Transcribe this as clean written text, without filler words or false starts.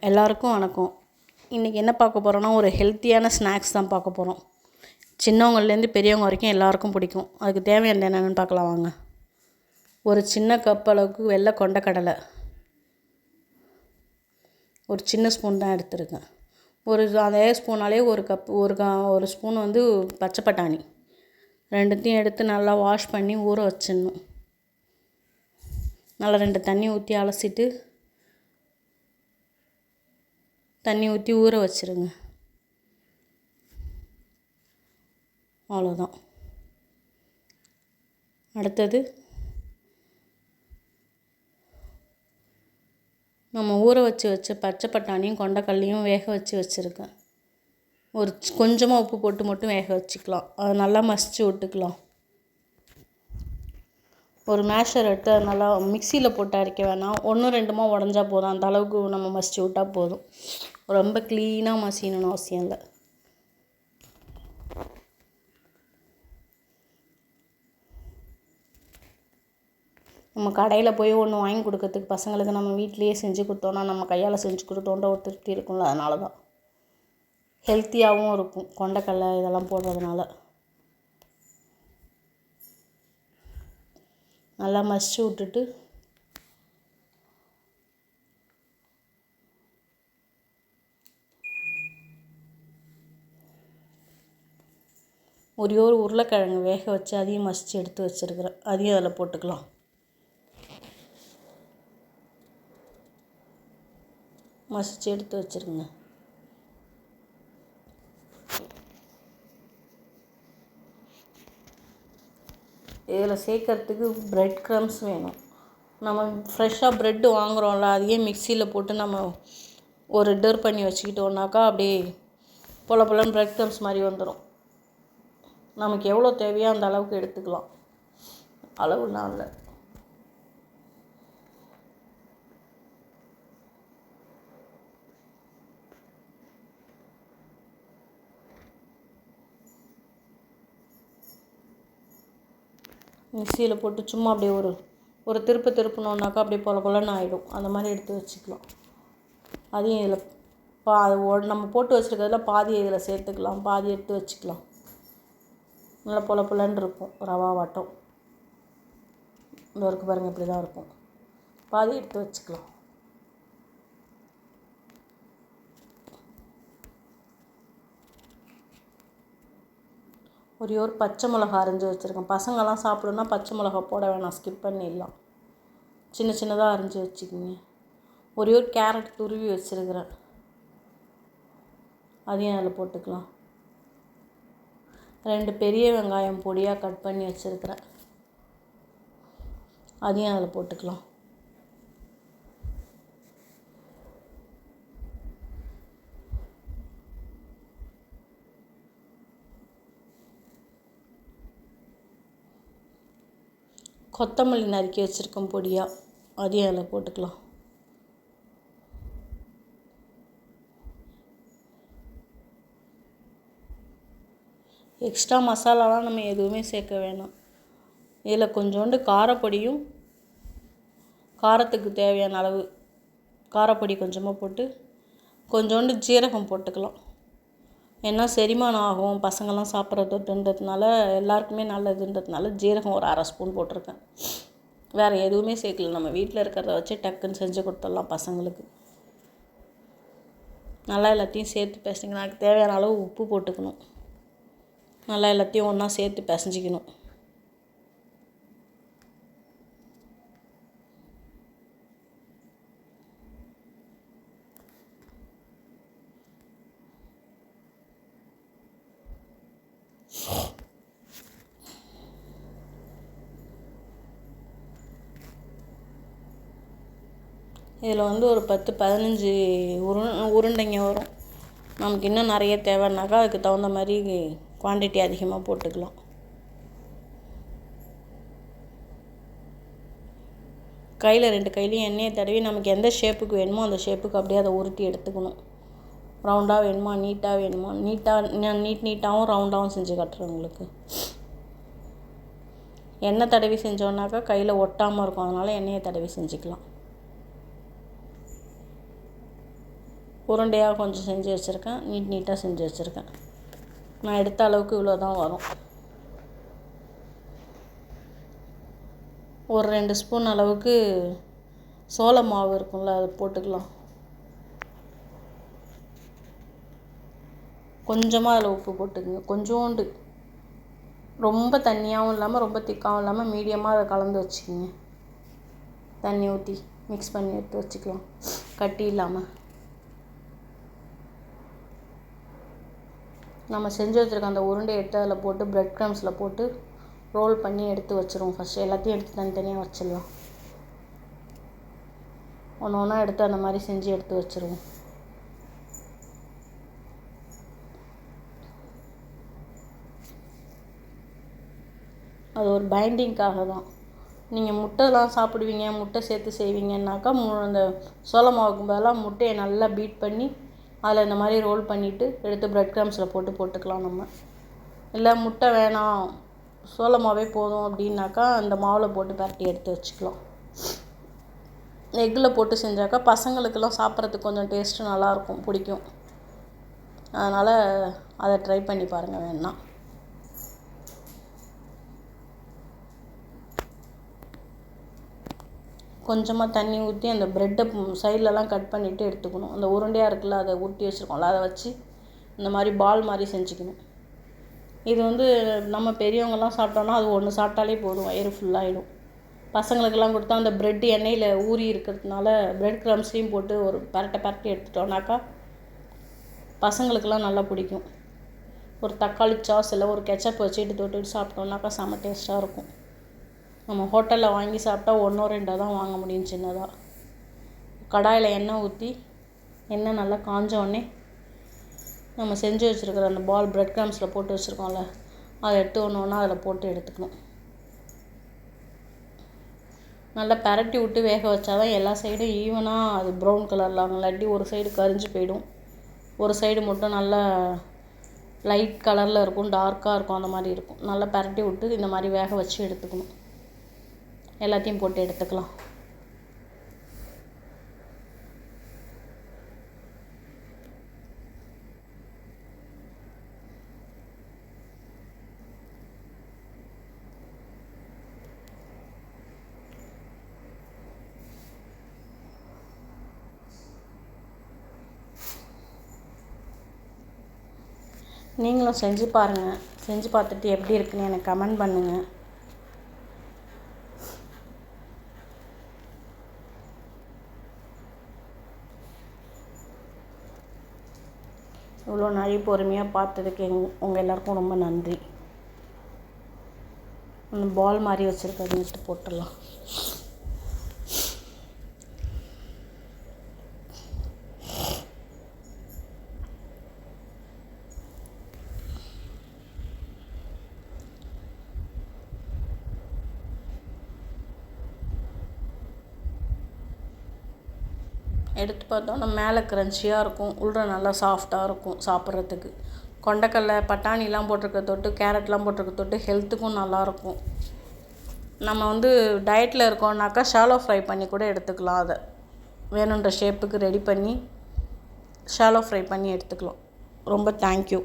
எல்லாருக்கும் வணக்கம். இன்றைக்கி என்ன பார்க்க போகிறோன்னா, ஒரு ஹெல்த்தியான ஸ்நாக்ஸ் தான் பார்க்க போகிறோம். சின்னவங்கள்லேருந்து பெரியவங்க வரைக்கும் எல்லாருக்கும் பிடிக்கும். அதுக்கு தேவையானது என்னென்னு பார்க்கலாம் வாங்க. ஒரு சின்ன கப் அளவுக்கு வெள்ளை கொண்டக்கடலை, ஒரு சின்ன ஸ்பூன் தான் எடுத்துருக்கேன். அதே ஸ்பூனாலே ஒரு ஸ்பூன் வந்து பச்சை பட்டாணி, ரெண்டுத்தையும் எடுத்து நல்லா வாஷ் பண்ணி ஊற வச்சிடணும். நல்லா 2 தண்ணி ஊற்றி அலசிட்டு தண்ணி ஊற்றி ஊற வச்சுருங்க. அவ்வளோதான். அடுத்தது நம்ம ஊற வச்ச பச்சை பட்டாணியும் கொண்டக்கல்லையும் வேக வச்சுருக்கேன். கொஞ்சமாக உப்பு போட்டு மட்டும் வேக வச்சுக்கலாம். அதை நல்லா மசிச்சு விட்டுக்கலாம். ஒரு மேஷர் எடுத்து அதை நல்லா மிக்சியில் போட்டு அரைக்க வேணாம், 1-2 உடஞ்சா போதும். அந்த அளவுக்கு நம்ம மசிச்சு விட்டால் போதும். ரொம்ப க்ளீனாக மசியணும்னு அவசியம் இல்லை. நம்ம கடையில் போய் ஒன்று வாங்கி கொடுக்கறதுக்கு பசங்களுக்கு நம்ம வீட்டிலையே செஞ்சு கொடுத்தோன்னா, நம்ம கையால் செஞ்சு கொடுத்தோன்ற ஒரு திருப்தி இருக்கும்ல. அதனால தான் ஹெல்த்தியாகவும் இருக்கும் கொண்டக்கடலை இதெல்லாம் போடுறதுனால. நல்லா மசிச்சு விட்டுட்டு ஒரு உருளைக்கிழங்கு வேக வச்சு அதையும் மசித்து எடுத்து வச்சுருக்கிறேன். அதையும் அதில் போட்டுக்கலாம். மசித்து எடுத்து வச்சுருங்க. இதில் சேர்க்கறதுக்கு ப்ரெட் க்ரம்ஸ் வேணும். நம்ம ஃப்ரெஷ்ஷாக ப்ரெட்டு வாங்குகிறோம்ல, அதையே மிக்சியில் போட்டு நம்ம ஒரு டர் பண்ணி வச்சுக்கிட்டோம்னாக்கா அப்படியே பொலன்னு ப்ரெட் க்ரம்ஸ் மாதிரி வந்துடும். நமக்கு எவ்வளோ தேவையோ அந்த அளவுக்கு எடுத்துக்கலாம். அளவுலாம் இல்லை. மிக்சியில் போட்டு சும்மா அப்படியே ஒரு திருப்பினோன்னாக்கா அப்படியே பொலன்னு ஆகிடும். அந்த மாதிரி எடுத்து வச்சுக்கலாம். அதையும் இதில் நம்ம போட்டு வச்சுருக்கிறதுல பாதி இதில் சேர்த்துக்கலாம், பாதி எடுத்து வச்சுக்கலாம். நல்லா பொலன்னு இருக்கும். ரவா வாட்டம் இந்த வரைக்கும் பாருங்கள், இப்படி தான் இருக்கும். பாதி எடுத்து வச்சுக்கலாம். ஒரு பச்சை மிளகா அரைஞ்சி வச்சுருக்கேன். பசங்கள்லாம் சாப்பிடணுன்னா பச்சை மிளகா போட வேணாம், ஸ்கிப் பண்ணிடலாம். சின்னதாக அரைஞ்சி வச்சுக்கிங்க. ஒரு கேரட் துருவி வச்சுருக்கிறேன். அதையும் அதில் போட்டுக்கலாம். 2 பெரிய வெங்காயம் பொடியாக கட் பண்ணி வச்சுருக்கிறேன். அதையும் அதில் போட்டுக்கலாம். கொத்தமல்லி நறுக்கி வச்சுருக்கோம் பொடியாக, அதையும் அதில் போட்டுக்கலாம். எக்ஸ்ட்ரா மசாலாலாம் நம்ம எதுவுமே சேர்க்க வேணாம். இதில் கொஞ்சோண்டு காரப்பொடியும், காரத்துக்கு தேவையான அளவு காரப்பொடி கொஞ்சமாக போட்டு கொஞ்சோண்டு ஜீரகம் போட்டுக்கலாம். ஏன்னா செரிமானம் ஆகும், பசங்கள்லாம் சாப்பிட்றதுன்றதுனால, எல்லாருக்குமே நல்லதுன்றதுனால ஜீரகம் ஒரு 1/2 ஸ்பூன் போட்டிருக்கேன். வேறு எதுவுமே சேர்க்கல. நம்ம வீட்டில் இருக்கிறத வச்சு டக்குன்னு செஞ்சு கொடுத்துடலாம் பசங்களுக்கு. நல்லா எல்லாத்தையும் சேர்த்து பிசைஞ்சிக்கணும். அதுக்கு தேவையான அளவு உப்பு போட்டுக்கணும். நல்லா எல்லாத்தையும் ஒன்றா சேர்த்து பிசைஞ்சிக்கணும். இதில் வந்து ஒரு 10-15 உருண்டைங்க வரும். நமக்கு இன்னும் நிறைய தேவைன்னாக்கா அதுக்கு தகுந்த மாதிரி குவான்டிட்டி அதிகமாக போட்டுக்கலாம். கையில் 2 கையிலையும் எண்ணெயை தடவி நமக்கு எந்த ஷேப்புக்கு வேணுமோ அந்த ஷேப்புக்கு அப்படியே அதை உருட்டி எடுத்துக்கணும். ரவுண்டாக வேணுமா, நீட்டாக வேணுமா, நீட்டாகவும் ரவுண்டாகவும் செஞ்சு காட்டுறேன் உங்களுக்கு. எண்ணெய் தடவி செஞ்சோன்னாக்கா கையில் ஒட்டாமல் இருக்கும். அதனால் எண்ணெயை தடவி செஞ்சுக்கலாம். உருண்டையாக கொஞ்சம் செஞ்சு வச்சுருக்கேன். நீட்டாக செஞ்சு வச்சுருக்கேன். நான் எடுத்த அளவுக்கு இவ்வளோ தான் வரும். ஒரு 2 ஸ்பூன் அளவுக்கு சோள மாவு இருக்கும்ல, அதை போட்டுக்கலாம். கொஞ்சமாக அதில் உப்பு போட்டுக்குங்க, கொஞ்சோண்டு. ரொம்ப தண்ணியாகவும் இல்லாமல் ரொம்ப திக்காகவும் இல்லாமல் மீடியமாக அதை கலந்து வச்சுக்கோங்க. தண்ணி ஊற்றி மிக்ஸ் பண்ணி எடுத்து வச்சுக்கலாம், கட்டி இல்லாமல். நம்ம செஞ்சு வச்சுருக்க அந்த உருண்டையை எடுத்து அதில் போட்டு ப்ரெட் க்ரம்ஸில் போட்டு ரோல் பண்ணி எடுத்து வச்சுருவோம். ஃபஸ்ட்டு எல்லாத்தையும் எடுத்து தனித்தனியாக வச்சிடலாம். ஒன்று ஒன்றா எடுத்து அந்த மாதிரி செஞ்சு எடுத்து வச்சுருவோம். அது ஒரு பைண்டிங்காக தான். நீங்கள் முட்டைலாம் சாப்பிடுவீங்க, முட்டை சேர்த்து செய்வீங்கன்னாக்கா அந்த சோள மாவுக்கு பதிலாக முட்டையை நல்லா பீட் பண்ணி அதில் இந்த மாதிரி ரோல் பண்ணிவிட்டு எடுத்து ப்ரெட் க்ரம்ஸில் போட்டுக்கலாம் நம்ம. இல்லை முட்டை வேணாம், சோள மாவே போதும் அப்படின்னாக்கா அந்த மாவில் போட்டு பரட்டி எடுத்து வச்சுக்கலாம். எக்கில் போட்டு செஞ்சாக்கா பசங்களுக்கெல்லாம் சாப்பிட்றதுக்கு கொஞ்சம் டேஸ்ட்டு நல்லாயிருக்கும், பிடிக்கும். அதனால் அதை ட்ரை பண்ணி பாருங்கள் வேணா. கொஞ்சமாக தண்ணி ஊற்றி அந்த ப்ரெட்டை சைட்லலாம் கட் பண்ணிவிட்டு எடுத்துக்கணும். அந்த உருண்டையாக இருக்குல்ல, அதை ஊற்றி வச்சுருக்கோம்ல, அதை வச்சு இந்த மாதிரி பால் மாதிரி செஞ்சுக்கணும். இது நம்ம பெரியவங்கெல்லாம் சாப்பிட்டோன்னா அது ஒன்று சாப்பிட்டாலே போதும், வயிறு ஃபுல்லாகிடும். பசங்களுக்கெல்லாம் கொடுத்தா அந்த ப்ரெட் எண்ணெயில் ஊறி இருக்கிறதுனால ப்ரெட் க்ரம்ஸ்லையும் போட்டு ஒரு பரட்டை எடுத்துட்டோம்னாக்கா பசங்களுக்கெல்லாம் நல்லா பிடிக்கும். ஒரு தக்காளி சாஸ் இல்லை ஒரு கெச்சப் வச்சுட்டு தொட்டுட்டு சாப்பிட்டோம்னாக்கா செம்ம டேஸ்ட்டாக இருக்கும். நம்ம ஹோட்டலில் வாங்கி சாப்பிட்டா 1 or 2 தான் வாங்க முடியும் சின்னதாக. கடாயில் எண்ணெய் ஊற்றி எண்ணெய் நல்லா காஞ்சோடனே நம்ம செஞ்சு வச்சுருக்கிற அந்த பால் ப்ரெட் க்ரம்ஸில் போட்டு வச்சுருக்கோம்ல, அதை எடுத்து ஒன்று ஒன்றா அதில் போட்டு எடுத்துக்கணும். நல்லா பரட்டி விட்டு வேக வச்சா தான் எல்லா சைடும் ஈவனாக அது ப்ரௌன் கலரில் ஆகும். இல்லாட்டி ஒரு சைடு கரிஞ்சு போயிடும், ஒரு சைடு மட்டும் நல்லா லைட் கலரில் இருக்கும், டார்க்காக இருக்கும், அந்த மாதிரி இருக்கும். நல்லா பரட்டி விட்டு இந்த மாதிரி வேக வச்சு எடுத்துக்கணும். எல்லாத்தையும் போட்டு எடுத்துக்கலாம். நீங்களும் செஞ்சு பாருங்கள். செஞ்சு பார்த்துட்டு எப்படி இருக்குன்னு எனக்கு கமெண்ட் பண்ணுங்கள். இவ்வளோ நிறைய பொறுமையாக பார்த்ததுக்கு உங்கள் எல்லாருக்கும் ரொம்ப நன்றி. அந்த பால் மாதிரி வச்சுருக்கறது எடுத்து போட்டுடலாம். எடுத்து பார்த்தோன்னா மேலே க்ரன்ச்சியாக இருக்கும், உள்ள நல்லா சாஃப்டாக இருக்கும் சாப்பிட்றதுக்கு. கொண்டக்கடலை பட்டாணிலாம் போட்டிருக்க தொட்டு, கேரட்லாம் போட்டிருக்க தொட்டு ஹெல்த்துக்கும் நல்லாயிருக்கும். நம்ம டயட்டில் இருக்கோம்னாக்கா ஷாலோ ஃப்ரை பண்ணி கூட எடுத்துக்கலாம். அதை வேணுன்ற ஷேப்புக்கு ரெடி பண்ணி ஷாலோ ஃப்ரை பண்ணி எடுத்துக்கலாம். ரொம்ப தேங்க்யூ.